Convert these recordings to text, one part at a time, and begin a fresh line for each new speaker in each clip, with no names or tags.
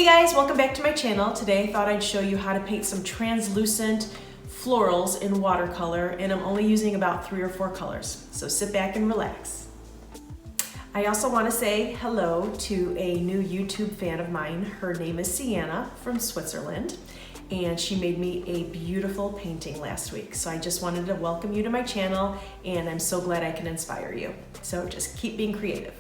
Hey guys, welcome back to my channel. Today I thought I'd show you how to paint some translucent florals in watercolor, and I'm only using about 3 or 4 colors. So sit back and relax. I also want to say hello to a new YouTube fan of mine. Her name is Sienna from Switzerland, and she made me a beautiful painting last week. So I just wanted to welcome you to my channel, and I'm so glad I can inspire you. So just keep being creative.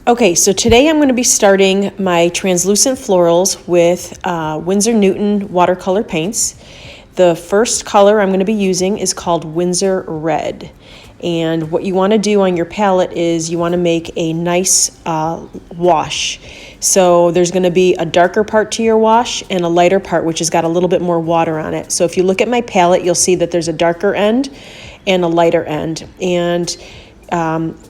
Okay, so today I'm going to be starting my translucent florals with Winsor Newton watercolor paints. The first color I'm going to be using is called Winsor Red. And what you want to do on your palette is you want to make a nice wash. So there's going to be a darker part to your wash and a lighter part which has got a little bit more water on it. So if you look at my palette, you'll see that there's a darker end and a lighter end. And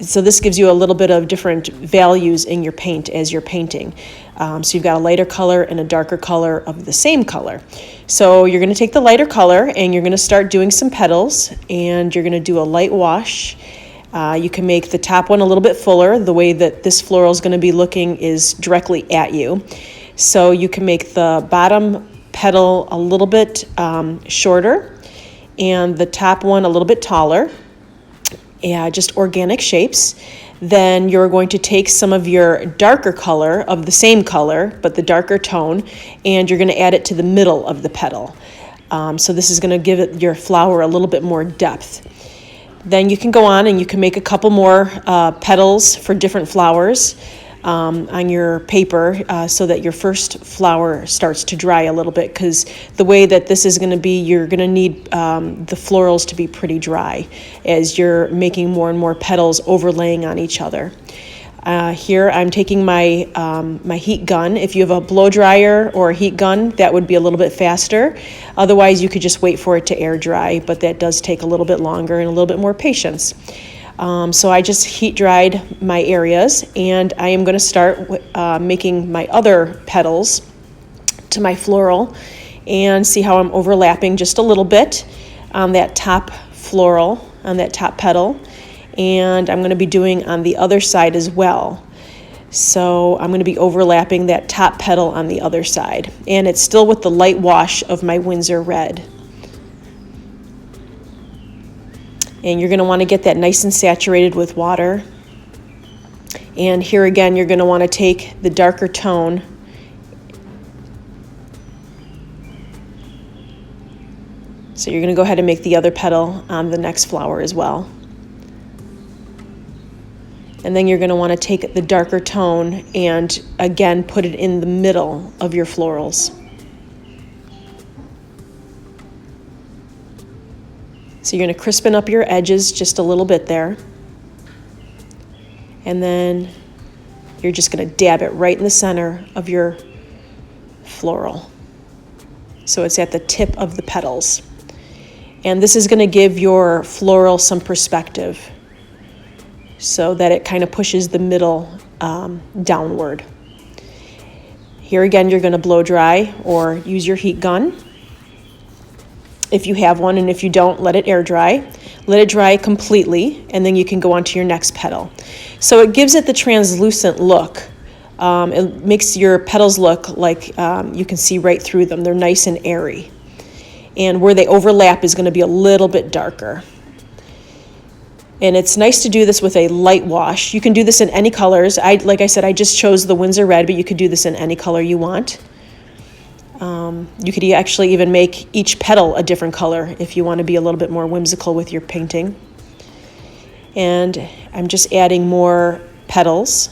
so this gives you a little bit of different values in your paint as you're painting. So you've got a lighter color and a darker color of the same color. So you're going to take the lighter color and you're going to start doing some petals, and you're going to do a light wash. You can make the top one a little bit fuller. The way that this floral is going to be looking is directly at you. So you can make the bottom petal a little bit shorter and the top one a little bit taller. Just organic shapes. Then you're going to take some of your darker color of the same color, but the darker tone, and you're going to add it to the middle of the petal. So this is going to give your flower a little bit more depth. Then you can go on and you can make a couple more petals for different flowers on your paper so that your first flower starts to dry a little bit, because the way that this is going to be, you're going to need the florals to be pretty dry as you're making more and more petals overlaying on each other. Here I'm taking my my heat gun. If you have a blow dryer or a heat gun, that would be a little bit faster. Otherwise you could just wait for it to air dry, but that does take a little bit longer and a little bit more patience. So I just heat dried my areas, and I am going to start making my other petals to my floral and see how I'm overlapping just a little bit on that top floral, on that top petal, and I'm going to be doing on the other side as well. So I'm going to be overlapping that top petal on the other side, and it's still with the light wash of my Winsor Red. And you're going to want to get that nice and saturated with water. And here again, you're going to want to take the darker tone so you're going to go ahead and make the other petal on the next flower as well. And then you're going to want to take the darker tone and again put it in the middle of your florals. So you're going to crispen up your edges just a little bit there. And then you're just going to dab it right in the center of your floral. So it's at the tip of the petals. And this is going to give your floral some perspective so that it kind of pushes the middle downward. Here again, you're going to blow dry or use your heat gun if you have one, and if you don't, let it air dry. Let it dry completely, and then you can go on to your next petal. So it gives it the translucent look. It makes your petals look like you can see right through them. They're nice and airy. And where they overlap is going to be a little bit darker. And it's nice to do this with a light wash. You can do this in any colors. Like I said, I just chose the Winsor Red, but you could do this in any color you want. You could actually even make each petal a different color if you want to be a little bit more whimsical with your painting. And I'm just adding more petals.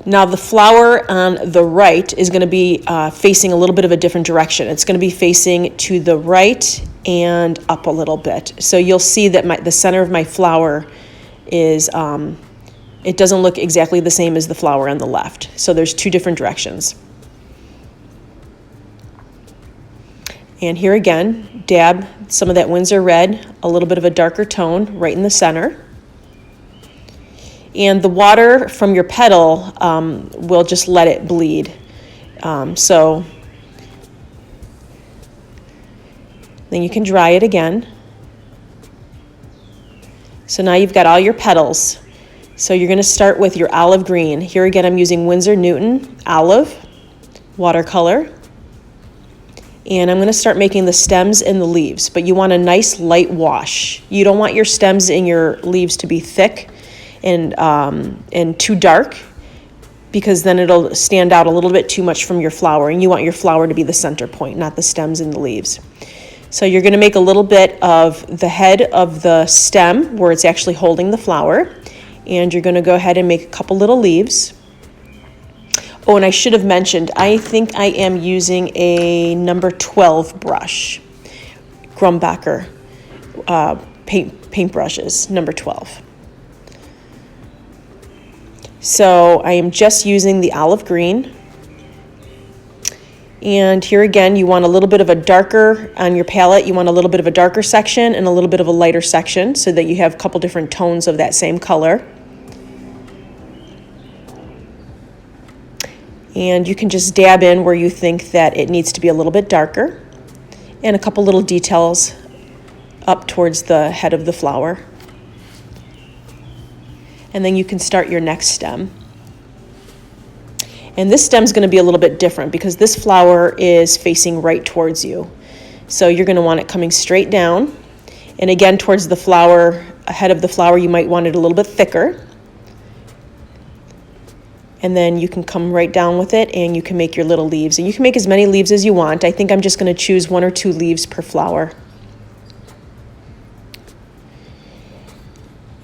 Now the flower on the right is going to be facing a little bit of a different direction. It's going to be facing to the right and up a little bit. So you'll see that the center of my flower is, it doesn't look exactly the same as the flower on the left. So there's 2 different directions. And here again, dab some of that Winsor Red, a little bit of a darker tone right in the center. And the water from your petal will just let it bleed. So then you can dry it again. So now you've got all your petals. So you're going to start with your olive green. Here again, I'm using Winsor Newton Olive Watercolor. And I'm going to start making the stems and the leaves, but you want a nice light wash. You don't want your stems and your leaves to be thick and too dark, because then it'll stand out a little bit too much from your flower, and you want your flower to be the center point, not the stems and the leaves. So you're going to make a little bit of the head of the stem where it's actually holding the flower, and you're going to go ahead and make a couple little leaves. Oh, and I should have mentioned, I think I am using a number 12 brush, Grumbacher paintbrushes, number 12. So I am just using the olive green. And here again, you want a little bit of a darker, on your palette, you want a little bit of a darker section and a little bit of a lighter section so that you have a couple different tones of that same color. And you can just dab in where you think that it needs to be a little bit darker, and a couple little details up towards the head of the flower. And then you can start your next stem. And this stem is going to be a little bit different because this flower is facing right towards you. So you're going to want it coming straight down. And again, towards the flower, ahead of the flower, you might want it a little bit thicker. And then you can come right down with it and you can make your little leaves. And you can make as many leaves as you want. I think I'm just going to choose 1 or 2 leaves per flower.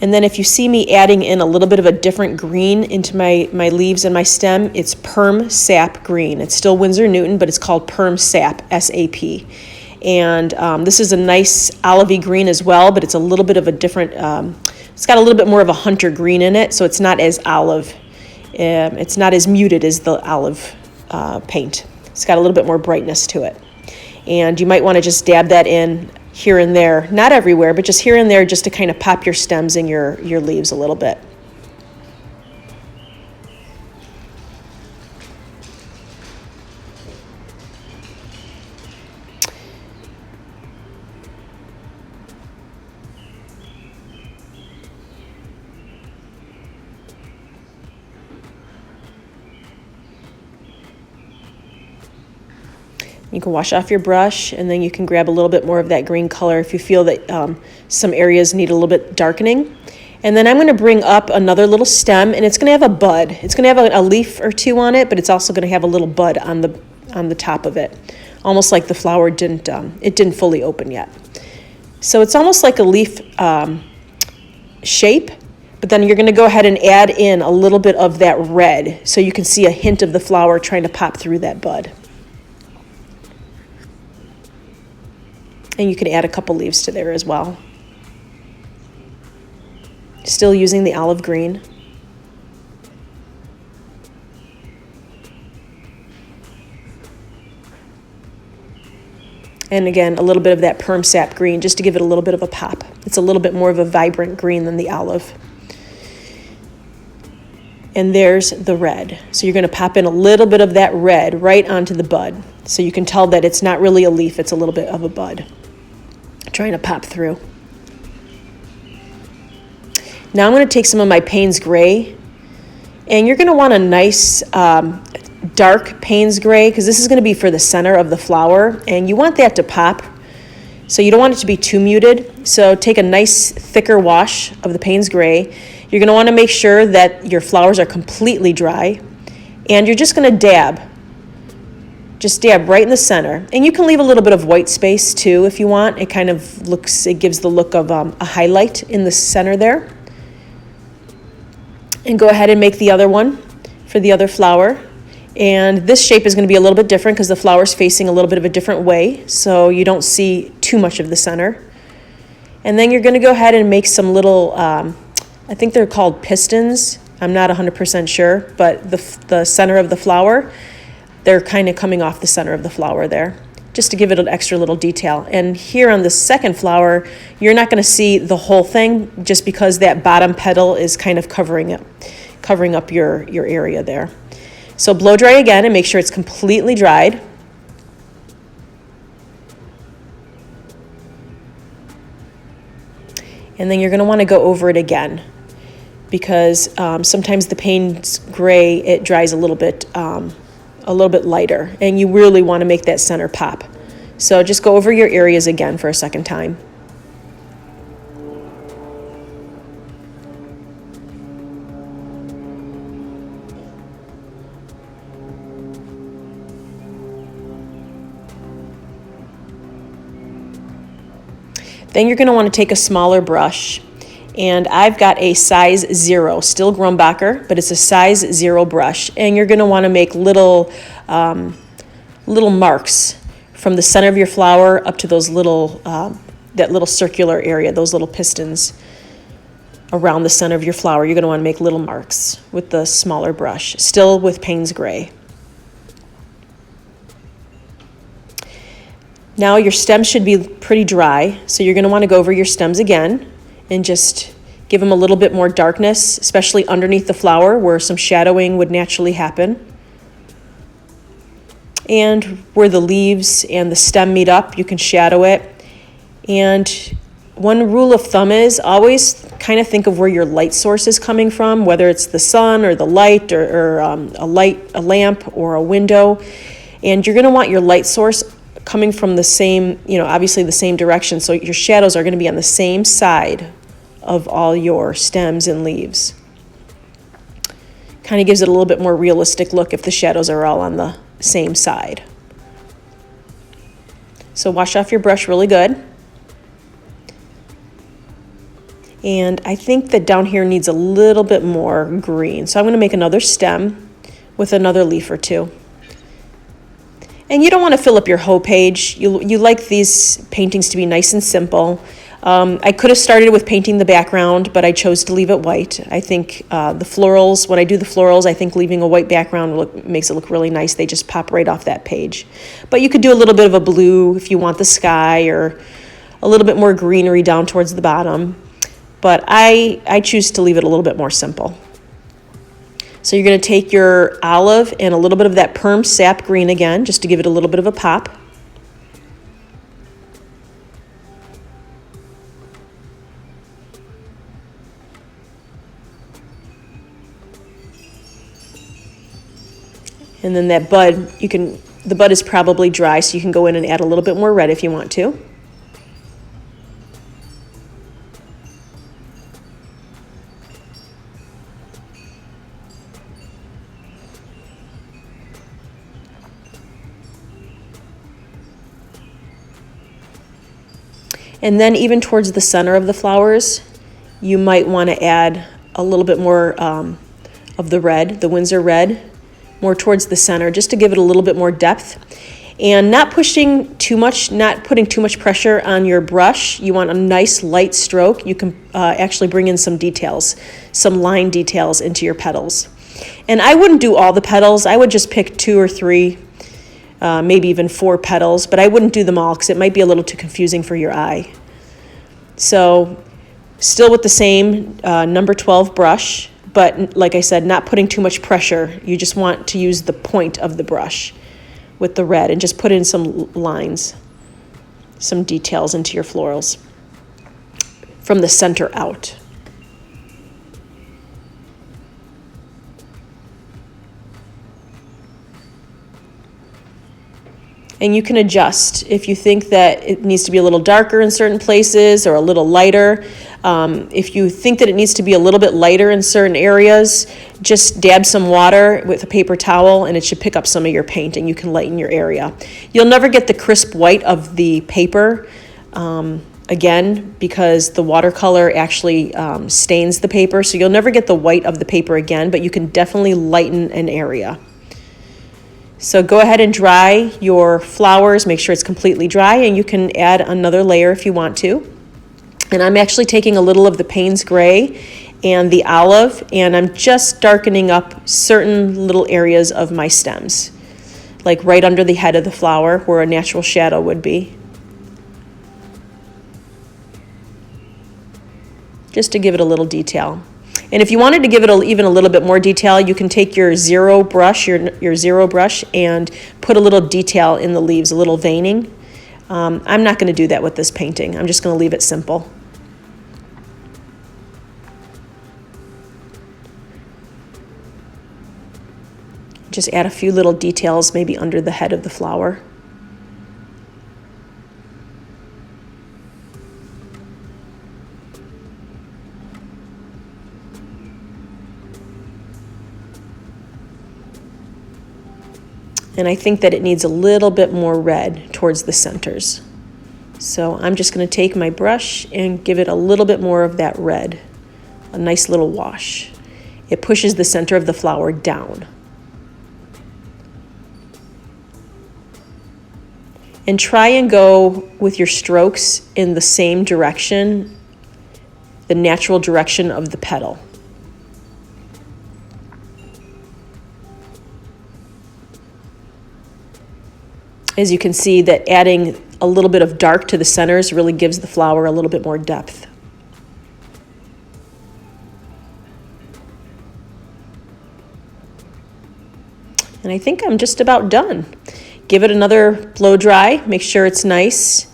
And then if you see me adding in a little bit of a different green into my leaves and my stem, it's Perm Sap Green. It's still Winsor Newton, but it's called Perm Sap, S-A-P. And this is a nice olivey green as well, but it's a little bit of a different, it's got a little bit more of a hunter green in it, so it's not as olive. It's not as muted as the olive paint. It's got a little bit more brightness to it. And you might want to just dab that in here and there, not everywhere, but just here and there, just to kind of pop your stems and your leaves a little bit. You can wash off your brush, and then you can grab a little bit more of that green color if you feel that some areas need a little bit darkening. And then I'm going to bring up another little stem, and it's going to have a bud. It's going to have a leaf or 2 on it, but it's also going to have a little bud on the top of it, almost like the flower didn't fully open yet. So it's almost like a leaf shape, but then you're going to go ahead and add in a little bit of that red so you can see a hint of the flower trying to pop through that bud. And you can add a couple leaves to there as well. Still using the olive green. And again, a little bit of that Perm Sap green just to give it a little bit of a pop. It's a little bit more of a vibrant green than the olive. And there's the red. So you're going to pop in a little bit of that red right onto the bud. So you can tell that it's not really a leaf, it's a little bit of a bud trying to pop through. Now I'm going to take some of my Payne's Gray, and you're going to want a nice dark Payne's Gray, because this is going to be for the center of the flower, and you want that to pop. So you don't want it to be too muted. So take a nice thicker wash of the Payne's Gray. You're going to want to make sure that your flowers are completely dry, and you're just going to dab. Just dab right in the center. And you can leave a little bit of white space too if you want. It kind of it gives the look of a highlight in the center there. And go ahead and make the other one for the other flower. And this shape is going to be a little bit different because the flower's facing a little bit of a different way, so you don't see too much of the center. And then you're going to go ahead and make some little, I think they're called pistons. I'm not 100% sure, but the center of the flower, they're kind of coming off the center of the flower there, just to give it an extra little detail. And here on the second flower, you're not going to see the whole thing just because that bottom petal is kind of covering up your area there. So blow dry again and make sure it's completely dried. And then you're going to want to go over it again, because sometimes the Payne's gray, it dries a little bit lighter, and you really want to make that center pop. So just go over your areas again for a second time. Then you're going to want to take a smaller brush, and I've got a size 0, still Grumbacher, but it's a size 0 brush, and you're going to want to make little marks from the center of your flower up to those little, that little circular area, those little pistons around the center of your flower. You're going to want to make little marks with the smaller brush, still with Payne's gray. Now your stems should be pretty dry, so you're going to want to go over your stems again and just give them a little bit more darkness, especially underneath the flower where some shadowing would naturally happen. And where the leaves and the stem meet up, you can shadow it. And one rule of thumb is always kind of think of where your light source is coming from, whether it's the sun or the light or a lamp or a window. And you're going to want your light source coming from the same, obviously the same direction. So your shadows are going to be on the same side of all your stems and leaves. Kind of gives it a little bit more realistic look if the shadows are all on the same side. So wash off your brush really good. And I think that down here needs a little bit more green. So I'm going to make another stem with another leaf or two. And you don't want to fill up your whole page. You like these paintings to be nice and simple. I could have started with painting the background, but I chose to leave it white. I think the florals, when I do the florals, I think leaving a white background makes it look really nice. They just pop right off that page. But you could do a little bit of a blue if you want the sky, or a little bit more greenery down towards the bottom. But I choose to leave it a little bit more simple. So you're going to take your olive and a little bit of that perm sap green again, just to give it a little bit of a pop. And then that bud, the bud is probably dry, so you can go in and add a little bit more red if you want to. And then even towards the center of the flowers, you might want to add a little bit more of the red, the Winsor red, more towards the center, just to give it a little bit more depth. And not putting too much pressure on your brush. You want a nice light stroke. You can actually bring in some details, some line details into your petals. And I wouldn't do all the petals. I would just pick 2 or 3, maybe even 4 petals, but I wouldn't do them all because it might be a little too confusing for your eye. So still with the same number 12 brush, but like I said, not putting too much pressure. You just want to use the point of the brush with the red and just put in some lines, some details into your florals from the center out. And you can adjust if you think that it needs to be a little darker in certain places or a little lighter. If you think that it needs to be a little bit lighter in certain areas, just dab some water with a paper towel and it should pick up some of your paint and you can lighten your area. You'll never get the crisp white of the paper again, because the watercolor actually stains the paper. So you'll never get the white of the paper again, but you can definitely lighten an area. So go ahead and dry your flowers, make sure it's completely dry, and you can add another layer if you want to. And I'm actually taking a little of the Payne's gray and the olive, and I'm just darkening up certain little areas of my stems, like right under the head of the flower where a natural shadow would be. Just to give it a little detail. And if you wanted to give it even a little bit more detail, you can take your zero brush, your zero brush, and put a little detail in the leaves, a little veining. I'm not going to do that with this painting. I'm just going to leave it simple. Just add a few little details maybe under the head of the flower. And I think that it needs a little bit more red towards the centers. So I'm just going to take my brush and give it a little bit more of that red, a nice little wash. It pushes the center of the flower down. And try and go with your strokes in the same direction, the natural direction of the petal. As you can see, that adding a little bit of dark to the centers really gives the flower a little bit more depth. And I think I'm just about done. Give it another blow dry, make sure it's nice.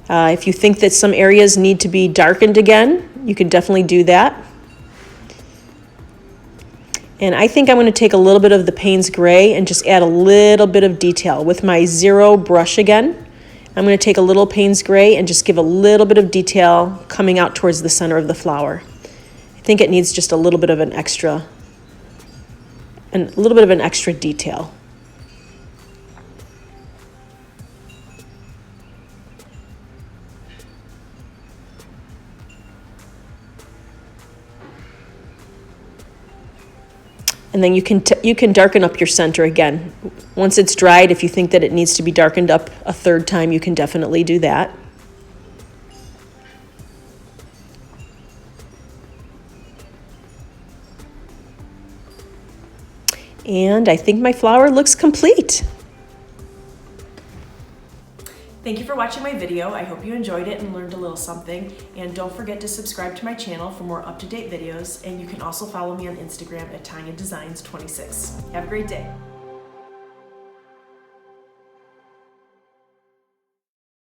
If you think that some areas need to be darkened again, you can definitely do that. And I think I'm going to take a little bit of the Payne's Gray and just add a little bit of detail. With my 0 brush again, I'm going to take a little Payne's Gray and just give a little bit of detail coming out towards the center of the flower. I think it needs just a little bit of an extra detail. And then you can darken up your center again. Once it's dried, if you think that it needs to be darkened up a third time, you can definitely do that. And I think my flower looks complete. Thank you for watching my video. I hope you enjoyed it and learned a little something. And don't forget to subscribe to my channel for more up-to-date videos. And you can also follow me on Instagram at TanyaDesigns26. Have a great day.